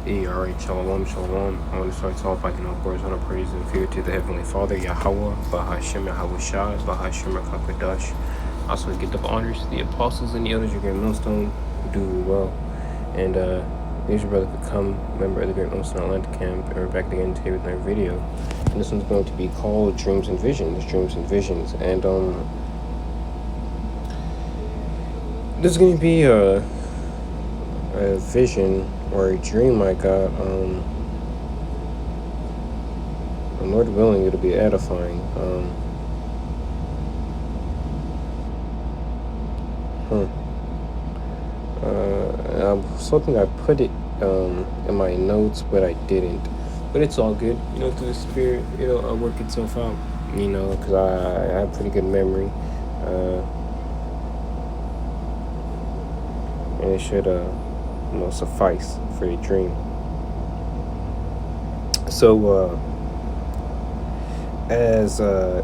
Hey, alright, shalom, shalom. I want to start off by giving all glory and praise and fear to the Heavenly Father, Yahawah, Bahasham, Yahawashi, Bahasham, Kakadash. Also, give the honors to the apostles and the elders of Great Millstone who do well. And, here's your brother become member of the Great Millstone Atlanta Camp, and we're back again today with another video. And this one's going to be called Dreams and Visions. And, this is going to be a vision or a dream I got. Lord willing, it'll be edifying. I was hoping I put it in my notes, but I didn't. But it's all good, through the spirit, it'll work itself out, because I have pretty good memory. And it should, suffice for the dream. So, as I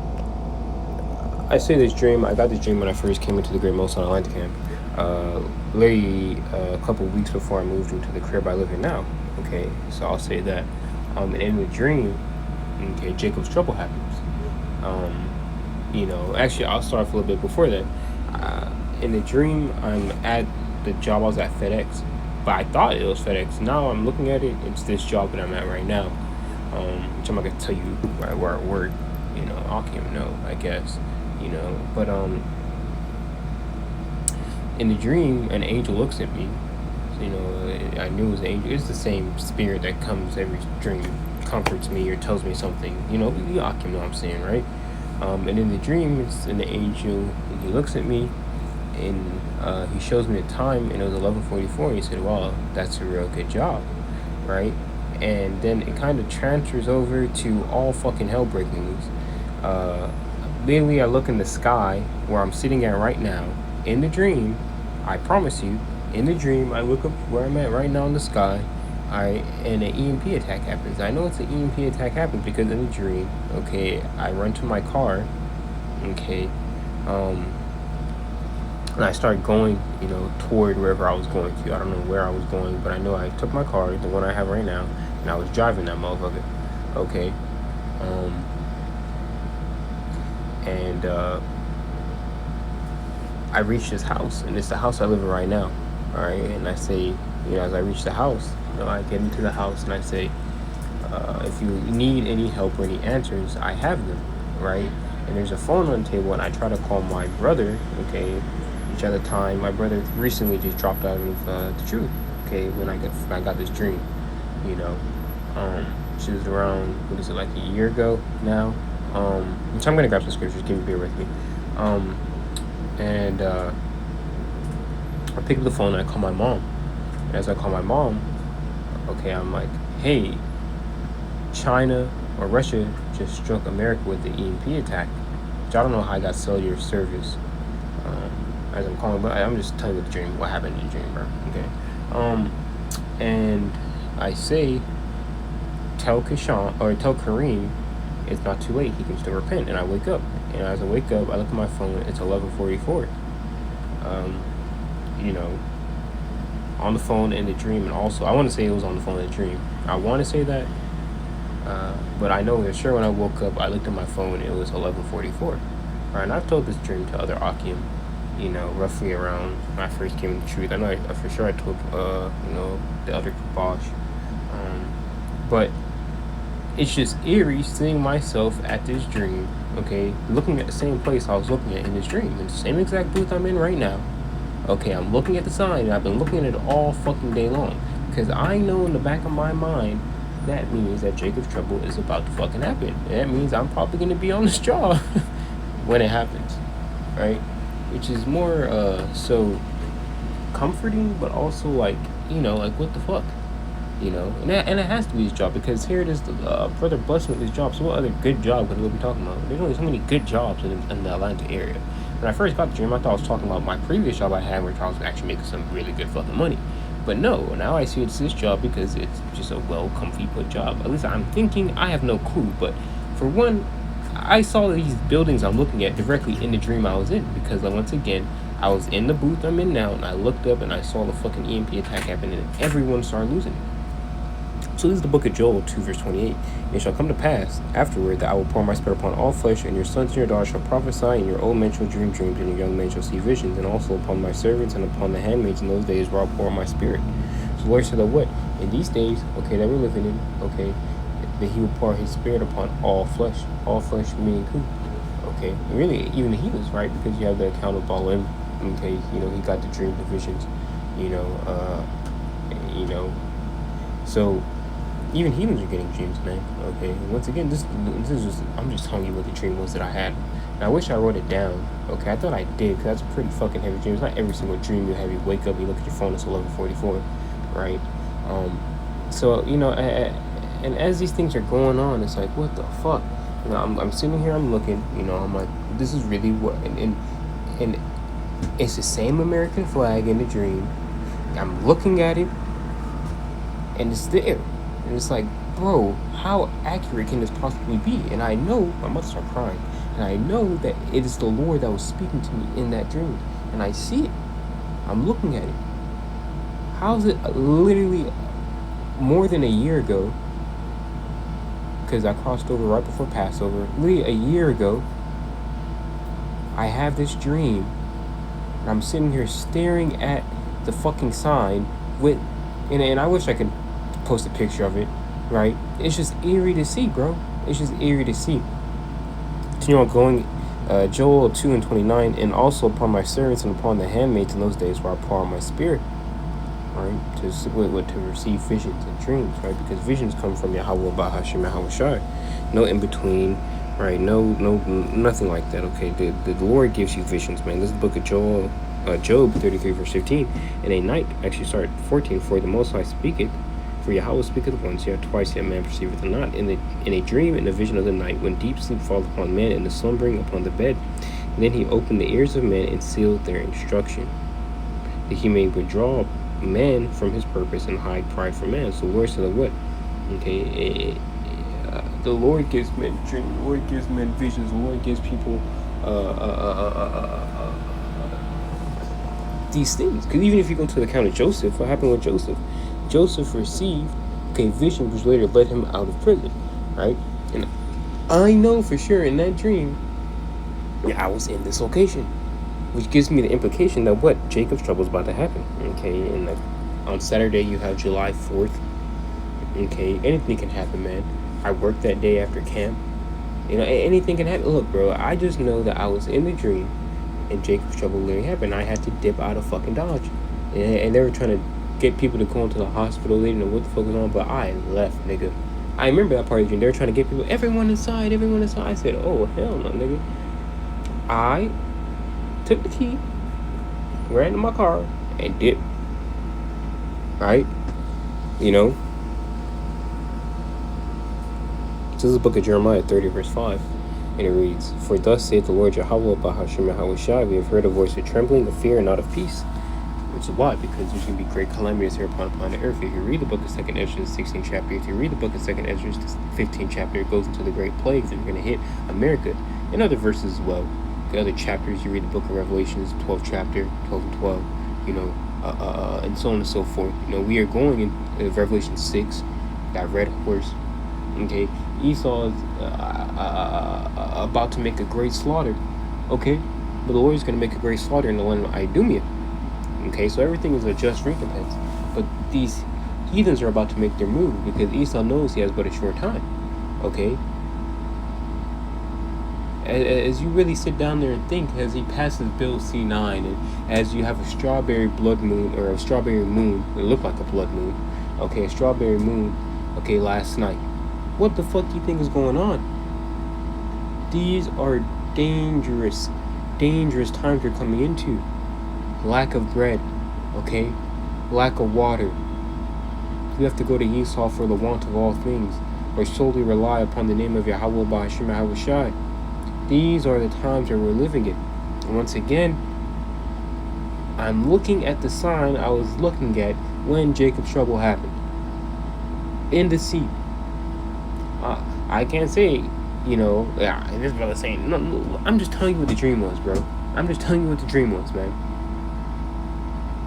say this dream, I got this dream when I first came into the Great Millstone Atlanta Camp. Literally a couple weeks before I moved into the crib I live in now. Okay, so I'll say that. And in the dream, okay, Jacob's trouble happens. Actually, I'll start off a little bit before that. In the dream, I'm at the job I was at FedEx, but I thought it was FedEx. Now I'm looking at it, it's this job that I'm at right now. Which I'm not gonna tell you where I work. I'll can't know, I guess. But in the dream, an angel looks at me. I knew it was an angel. It's the same spirit that comes every dream, comforts me or tells me something. You know what I'm saying, right? And in the dream, it's an angel, and he looks at me, and he shows me the time, and it was 11:44. And he said, "Wow, that's a real good job," right? And then it kind of transfers over to all fucking hell breaking loose. Literally, I look in the sky where I'm sitting at right now. In the dream, I promise you, in the dream, I look up where I'm at right now in the sky. And an EMP attack happens. I know it's an EMP attack happens because in the dream, okay, I run to my car, okay, and I start going, toward wherever I was going to. I don't know where I was going, but I know I took my car, the one I have right now, and I was driving that motherfucker, okay, and I reached this house, and it's the house I live in right now, all right, and I say, as I reach the house, I get into the house, and I say, if you need any help or any answers, I have them, right, and there's a phone on the table, and I try to call my brother, okay, each other time. My brother recently just dropped out of the truth, okay, when I got this dream, she was around, like a year ago now, so I'm gonna grab some scriptures, give me bear with me, and I pick up the phone and I call my mom, and as I call my mom, okay, I'm like, hey, China or Russia just struck America with the EMP attack, which I don't know how I got cellular service, as I'm calling, but I'm just telling you the dream, what happened in the dream, bro, okay, and I say, tell Kareem, it's not too late, he can still repent, and I wake up, and as I wake up, I look at my phone, it's 11:44, on the phone in the dream, and also, I want to say it was on the phone in the dream, I want to say that, but I know for sure when I woke up, I looked at my phone, it was 11:44, all right, and I've told this dream to other Akim, roughly around when I first came to truth. I know for sure I told, the other Kabash. But it's just eerie seeing myself at this dream, okay, looking at the same place I was looking at in this dream, in the same exact booth I'm in right now. Okay, I'm looking at the sign, and I've been looking at it all fucking day long. Because I know in the back of my mind, that means that Jacob's trouble is about to fucking happen. And that means I'm probably going to be on this job when it happens, right? Which is more so comforting, but also like, like what the fuck, and it has to be his job, because here it is, brother blessed with his job. So what other good job could we be talking about? There's only so many good jobs in the Atlanta area. When I first got the dream, I thought I was talking about my previous job I had, where I was actually making some really good fucking money. But no, now I see it's this job because it's just a comfy put job. At least I'm thinking. I have no clue, but for one, I saw these buildings I'm looking at directly in the dream I was in, because once again, I was in the booth I'm in now, and I looked up and I saw the fucking EMP attack happen, and everyone started losing it. So this is the book of Joel 2 verse 28. It shall come to pass afterward that I will pour my spirit upon all flesh, and your sons and your daughters shall prophesy, and your old men shall dream dreams, and your young men shall see visions, and also upon my servants and upon the handmaids in those days where I'll pour my spirit. So the Lord said that what? In these days, okay, that we're living in, okay, that he will pour his spirit upon all flesh. All flesh meaning who? Okay, and really even the heathens, right? Because you have the account of Balaam, okay, he got the dream, the visions, so even heathens are getting dreams, man. Okay, once again, this is just, I'm just telling you what the dream was that I had. And I wish I wrote it down. Okay, I thought I did, because that's a pretty fucking heavy dream. It's not every single dream you have. You wake up, you look at your phone, it's 11:44, right? So and as these things are going on, it's like, what the fuck? I'm sitting here, I'm looking, I'm like, this is really what, and it's the same American flag in the dream. I'm looking at it, and it's there. And it's like, bro, how accurate can this possibly be? And I know, my mother started crying, and I know that it is the Lord that was speaking to me in that dream. And I see it. I'm looking at it. How's it literally more than a year ago, because I crossed over right before Passover, literally a year ago, I have this dream, and I'm sitting here staring at the fucking sign with, and I wish I could post a picture of it, right? It's just eerie to see, bro. It's just eerie to see. Continue on going, Joel 2 and 29, and also upon my servants and upon the handmaids in those days where I pour out my spirit, right? To receive visions and dreams, right? Because visions come from Yahawah, Bahasham, Yahawashi. No in between, right? No, nothing like that. Okay, the Lord gives you visions, man. This is the book of Job 33 verse 15. In a night, actually start 14. For the Most High speaketh. For Yahawah speaketh once, yet twice, yet man perceiveth it not. In a dream, in the vision of the night, when deep sleep falleth upon man, and the slumbering upon the bed. And then he opened the ears of men and sealed their instruction, that he may withdraw man from his purpose and hide pride from man. So the Lord said, what? Okay, the Lord gives men dreams, the Lord gives men visions, the Lord gives people these things. Because even if you go to the account of Joseph, what happened with Joseph? Joseph received vision which later led him out of prison, right? And I know for sure in that dream, I was in this location, which gives me the implication that what? Jacob's trouble is about to happen, okay? And on Saturday, you have July 4th, okay? Anything can happen, man. I worked that day after camp. Anything can happen. Look, bro, I just know that I was in the dream, and Jacob's trouble literally happened. I had to dip out of fucking Dodge. And they were trying to get people to go into the hospital. They didn't know what the fuck was on, but I left, nigga. I remember that part of the dream. They were trying to get people, everyone inside. I said, oh, hell no, nigga. I took the key, ran to my car, and dipped. Right? This is the book of Jeremiah 30 verse 5. And it reads, for thus saith the Lord Yahawah, Bahasham, Yahawashi, we have heard a voice of trembling, of fear, and not of peace. Which is why? Because there's going to be great calamities here upon the earth. If you read the book of 2nd Ezra, the 16th chapter, if you read the book of 2nd Ezra, the 15th chapter, it goes into the great plagues that are going to hit America. And other verses as well. The other chapters, you read the book of Revelations, 12th chapter, 12 and 12, and so on and so forth. We are going in Revelation 6, that red horse, okay? Esau is about to make a great slaughter, okay? But the Lord is going to make a great slaughter in the land of Idumea. Okay, so everything is a just recompense. But these heathens are about to make their move because Esau knows he has but a short time. Okay? As you really sit down there and think, as he passes Bill C9, and as you have a strawberry blood moon, or a strawberry moon, it looked like a blood moon, okay, a strawberry moon, okay, last night. What the fuck do you think is going on? These are dangerous times we're coming into. Lack of bread, okay? Lack of water. You have to go to Esau for the want of all things, or solely rely upon the name of Yahawah, Bahasham, Yahawashi. These are the times that we're living in. And once again, I'm looking at the sign I was looking at when Jacob's trouble happened. In the sea. I can't say, this brother saying, no, I'm just telling you what the dream was, bro. I'm just telling you what the dream was, man.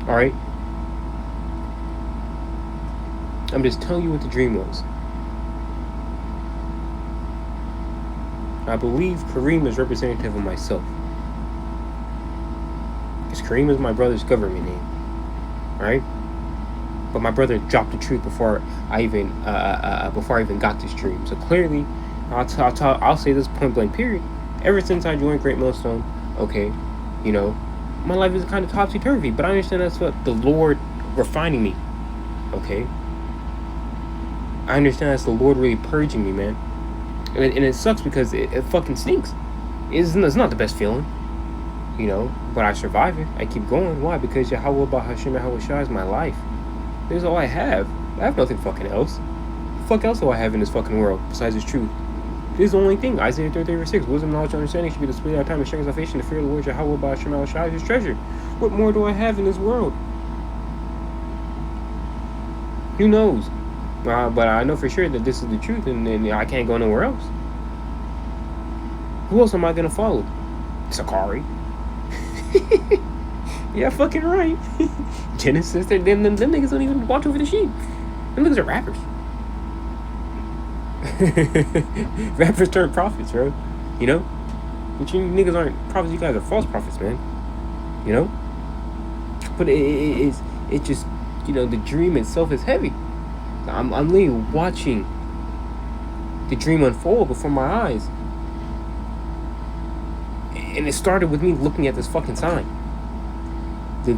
Alright? I'm just telling you what the dream was. I believe Kareem is representative of myself. Because Kareem is my brother's government name. Right? But my brother dropped the truth before I even got this dream. So clearly, I'll say this point blank period. Ever since I joined Great Millstone, okay, you know, my life is kind of topsy-turvy. But I understand that's what the Lord refining me. Okay? I understand that's the Lord really purging me, man. And it sucks because it fucking stinks. It's not the best feeling, you know, but I survive it. I keep going. Why? Because Yahawah, Bahasham, Yahawashi is my life. This is all I have. I have nothing fucking else. What the fuck else do I have in this fucking world besides this truth? This is the only thing. Isaiah 33:6. Wisdom, knowledge, understanding should be displayed our time and strength, salvation, the fear of the Lord, Yahawah, Bahasham, Yahawashi is his treasure. What more do I have in this world? Who knows? But I know for sure that this is the truth, and I can't go nowhere else. Who else am I gonna follow? Sakari. Yeah, fucking right. Genesis. Them niggas don't even watch over the sheep. Them niggas are rappers. Rappers turn prophets, bro. You know? But you niggas aren't prophets. You guys are false prophets, man. You know? But it just, you know, the dream itself is heavy. I'm literally watching the dream unfold before my eyes. And it started with me looking at this fucking sign. The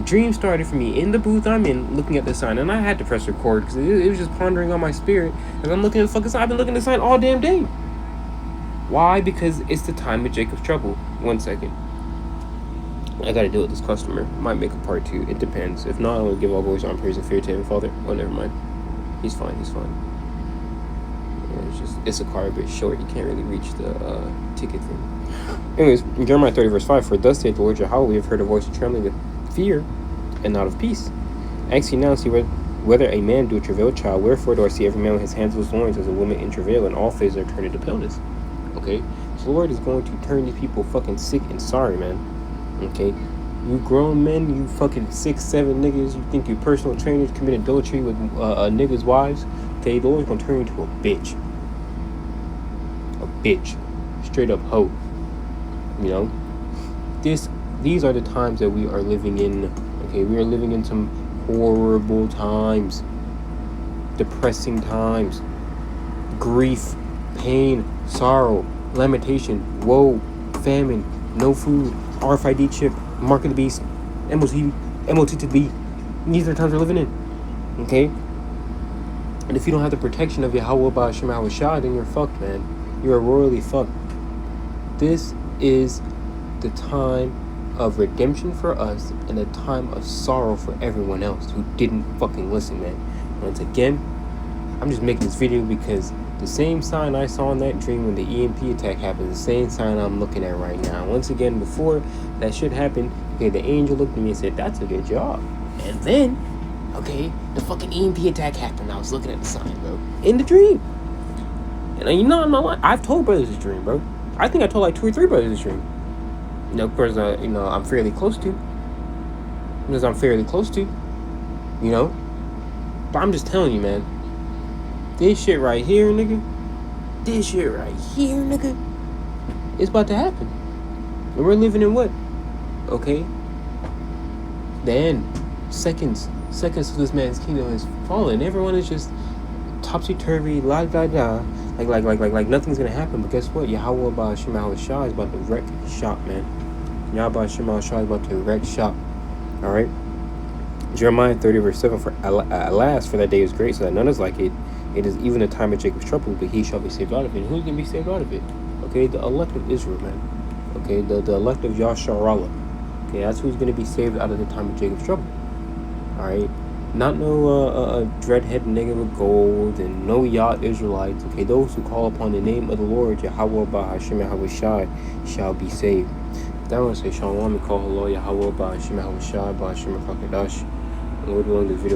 dream started for me in the booth I'm in, looking at the sign. And I had to press record because it was just pondering on my spirit. And I'm looking at the fucking sign. I've been looking at the sign all damn day. Why? Because it's the time of Jacob's trouble. 1 second. I gotta deal with this customer. Might make a part 2. It depends. If not, I will give all voice on praise and fear to him, Father. Oh, never mind. He's fine. Yeah, it's a car a bit short. You can't really reach the ticket thing. Anyways, in Jeremiah 30 verse 5, for thus saith the Lord Yahawah, we have heard a voice of trembling with fear and not of peace. Ask ye now and see whether a man do travail child. Wherefore do I see every man with his hands with his loins as a woman in travail, and all faces are turned into paleness. Okay? So the Lord is going to turn these people fucking sick and sorry, man. Okay? You grown men, you fucking 6, 7 niggas, you think you personal trainers commit adultery with niggas' wives. Okay? The Lord's gonna turn you into a bitch. A bitch. Straight up hoe. You know? These are the times that we are living in. Okay? We are living in some horrible times. Depressing times. Grief. Pain. Sorrow. Lamentation. Woe. Famine. No food. RFID chip. Mark of the beast. MOT to the B. These are the times we're living in. Okay? And if you don't have the protection of Yahawah, Bahasham, Yahawashi, then you're fucked, man. You are royally fucked. This is the time of redemption for us and a time of sorrow for everyone else who didn't fucking listen, man. Once again, I'm just making this video because the same sign I saw in that dream when the EMP attack happened, the same sign I'm looking at right now. Once again, before that shit happened, okay, the angel looked at me and said, that's a good job. And then, okay, the fucking EMP attack happened. I was looking at the sign, bro, in the dream. And you know, I'm not lying. I've told brothers this dream, bro. I think I told like 2 or 3 brothers this dream. You know, of course, you know, I'm fairly close to. Because I'm fairly close to. You know? But I'm just telling you, man. This shit right here, nigga. This shit right here, nigga. It's about to happen. And we're living in what? Okay? The end. Seconds to this man's kingdom is fallen. Everyone is just topsy-turvy, la-da-da. Like nothing's gonna happen. But guess what? Yahawah, Bahasham, Yahawashi is about to wreck shop, man. Yahawah, Bahasham, Yahawashi is about to wreck shop. Alright? Jeremiah 30 verse 7, for alas, for that day is great, so that none is like it. It is even a time of Jacob's trouble, but he shall be saved out of it. And who's going to be saved out of it? Okay, the elect of Israel, man. Okay, the elect of Yasharallah. Okay, that's who's going to be saved out of the time of Jacob's trouble. Alright? Not no dreadhead nigga with gold and no yacht Israelites. Okay, those who call upon the name of the Lord, Yahawah, Bahasham, Yahawashi, shall be saved. That one say Shalom and call hello, Yahawah, Bahasham, Yahawashi, Bahasham, Fakadash. Lord willing, this video